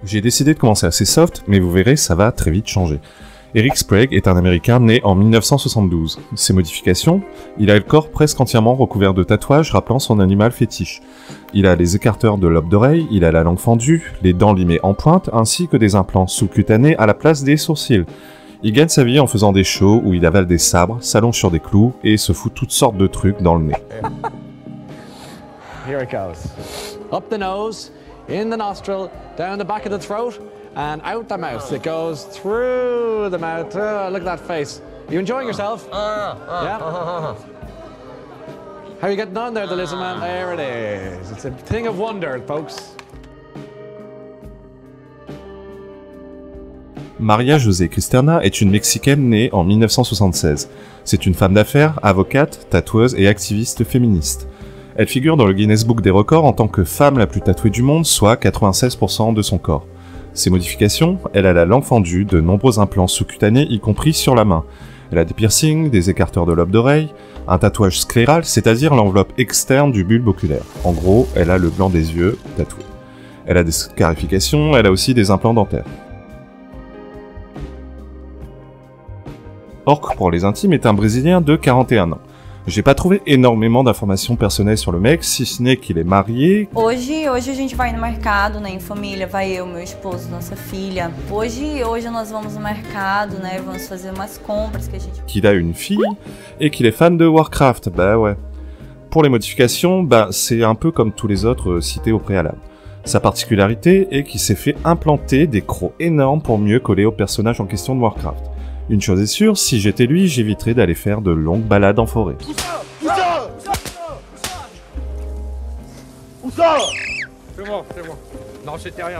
J'ai décidé de commencer assez soft, mais vous verrez, ça va très vite changer. Eric Sprague est un Américain né en 1972. Ses modifications, il a le corps presque entièrement recouvert de tatouages rappelant son animal fétiche. Il a les écarteurs de lobe d'oreille, il a la langue fendue, les dents limées en pointe, ainsi que des implants sous-cutanés à la place des sourcils. Il gagne sa vie en faisant des shows où il avale des sabres, s'allonge sur des clous et se fout toutes sortes de trucs dans le nez. Here it goes. Up the nose, in the nostril, down the back of the throat, and out the mouth. It goes through the mouth. Oh, look at that face. Are you enjoying yourself? Yeah? How are you getting on there, the lizard man? There it is. It's a thing of wonder, folks. Maria José Cristerna est une Mexicaine née en 1976. C'est une femme d'affaires, avocate, tatoueuse et activiste féministe. Elle figure dans le Guinness Book des records en tant que femme la plus tatouée du monde, soit 96% de son corps. Ses modifications, elle a la langue fendue, de nombreux implants sous-cutanés, y compris sur la main. Elle a des piercings, des écarteurs de lobe d'oreille, un tatouage scléral, c'est-à-dire l'enveloppe externe du bulbe oculaire. En gros, elle a le blanc des yeux tatoué. Elle a des scarifications, elle a aussi des implants dentaires. Orc pour les intimes est un Brésilien de 41 ans. J'ai pas trouvé énormément d'informations personnelles sur le mec, si ce n'est qu'il est marié. Hoje a gente vai no mercado, né, em família, vai eu, meu esposo, nossa filha. Hoje nós vamos no mercado, né, vamos fazer umas compras que a gente... Qu'il a une fille et qu'il est fan de Warcraft, bah ouais. Pour les modifications, bah c'est un peu comme tous les autres cités au préalable. Sa particularité est qu'il s'est fait implanter des crocs énormes pour mieux coller au personnage en question de Warcraft. Une chose est sûre, si j'étais lui, j'éviterais d'aller faire de longues balades en forêt. Où ça? C'est moi. Non, c'était rien.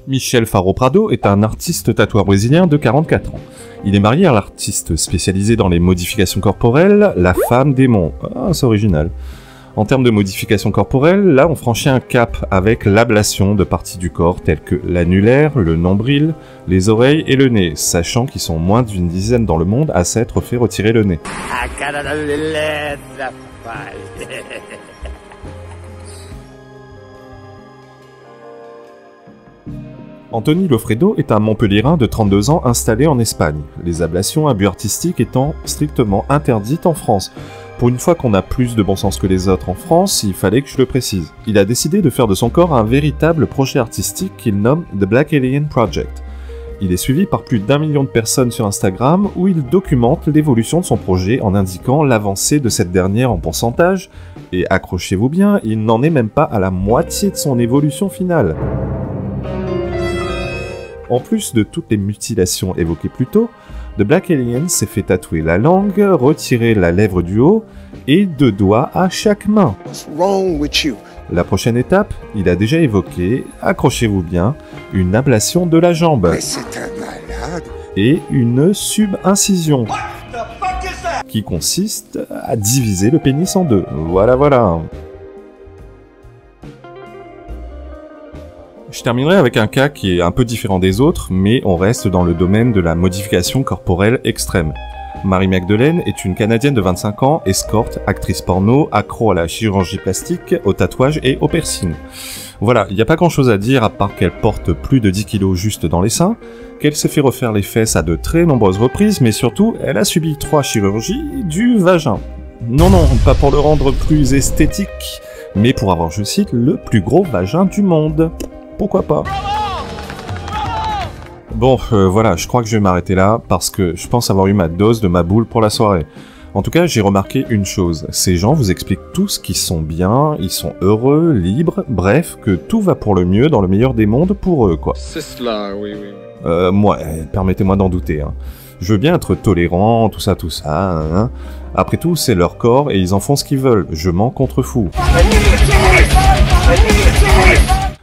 Michel Faro Prado est un artiste tatoueur brésilien de 44 ans. Il est marié à l'artiste spécialisé dans les modifications corporelles, la femme démon. Ah, c'est original. En termes de modification corporelle, là on franchit un cap avec l'ablation de parties du corps telles que l'annulaire, le nombril, les oreilles et le nez, sachant qu'ils sont moins d'une dizaine dans le monde à s'être fait retirer le nez. Anthony Lofredo est un Montpellierin de 32 ans installé en Espagne, les ablations à but artistique étant strictement interdites en France. Pour une fois qu'on a plus de bon sens que les autres en France, il fallait que je le précise. Il a décidé de faire de son corps un véritable projet artistique qu'il nomme The Black Alien Project. Il est suivi par plus d'1 million de personnes sur Instagram où il documente l'évolution de son projet en indiquant l'avancée de cette dernière en pourcentage, et accrochez-vous bien, il n'en est même pas à la moitié de son évolution finale. En plus de toutes les mutilations évoquées plus tôt, The Black Alien s'est fait tatouer la langue, retirer la lèvre du haut et 2 doigts à chaque main. La prochaine étape, il a déjà évoqué, accrochez-vous bien, une ablation de la jambe. Mais c'est un malade. Et une subincision qui consiste à diviser le pénis en 2. Voilà. Je terminerai avec un cas qui est un peu différent des autres, mais on reste dans le domaine de la modification corporelle extrême. Mary Magdalene est une Canadienne de 25 ans, escorte, actrice porno, accro à la chirurgie plastique, au tatouage et au piercing. Voilà, il n'y a pas grand chose à dire à part qu'elle porte plus de 10 kilos juste dans les seins, qu'elle s'est fait refaire les fesses à de très nombreuses reprises, mais surtout, elle a subi 3 chirurgies du vagin. Non, pas pour le rendre plus esthétique, mais pour avoir, je cite, le plus gros vagin du monde. Pourquoi pas? Bon, voilà, je crois que je vais m'arrêter là, parce que je pense avoir eu ma dose de ma boule pour la soirée. En tout cas, j'ai remarqué une chose, ces gens vous expliquent tous qu'ils sont bien, ils sont heureux, libres, bref, que tout va pour le mieux dans le meilleur des mondes pour eux, quoi. C'est cela, oui. Permettez-moi d'en douter, hein. Je veux bien être tolérant, tout ça, hein. Après tout, c'est leur corps et ils en font ce qu'ils veulent, je m'en contrefous.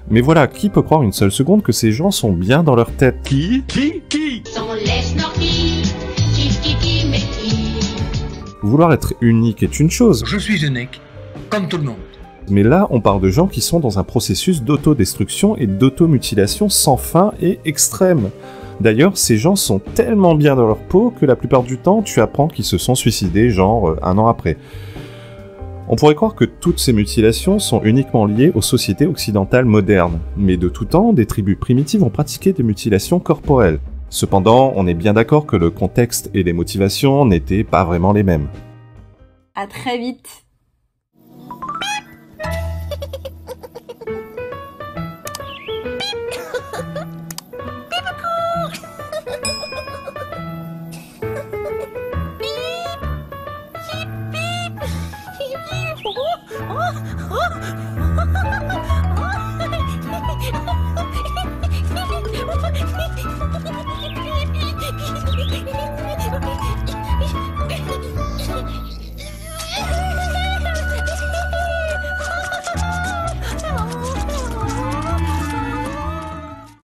Mais voilà, qui peut croire une seule seconde que ces gens sont bien dans leur tête? Qui Vouloir être unique est une chose. Je suis unique, comme tout le monde. Mais là, on parle de gens qui sont dans un processus d'autodestruction et d'automutilation sans fin et extrême. D'ailleurs, ces gens sont tellement bien dans leur peau que la plupart du temps, tu apprends qu'ils se sont suicidés, genre 1 an après. On pourrait croire que toutes ces mutilations sont uniquement liées aux sociétés occidentales modernes, mais de tout temps, des tribus primitives ont pratiqué des mutilations corporelles. Cependant, on est bien d'accord que le contexte et les motivations n'étaient pas vraiment les mêmes. À très vite.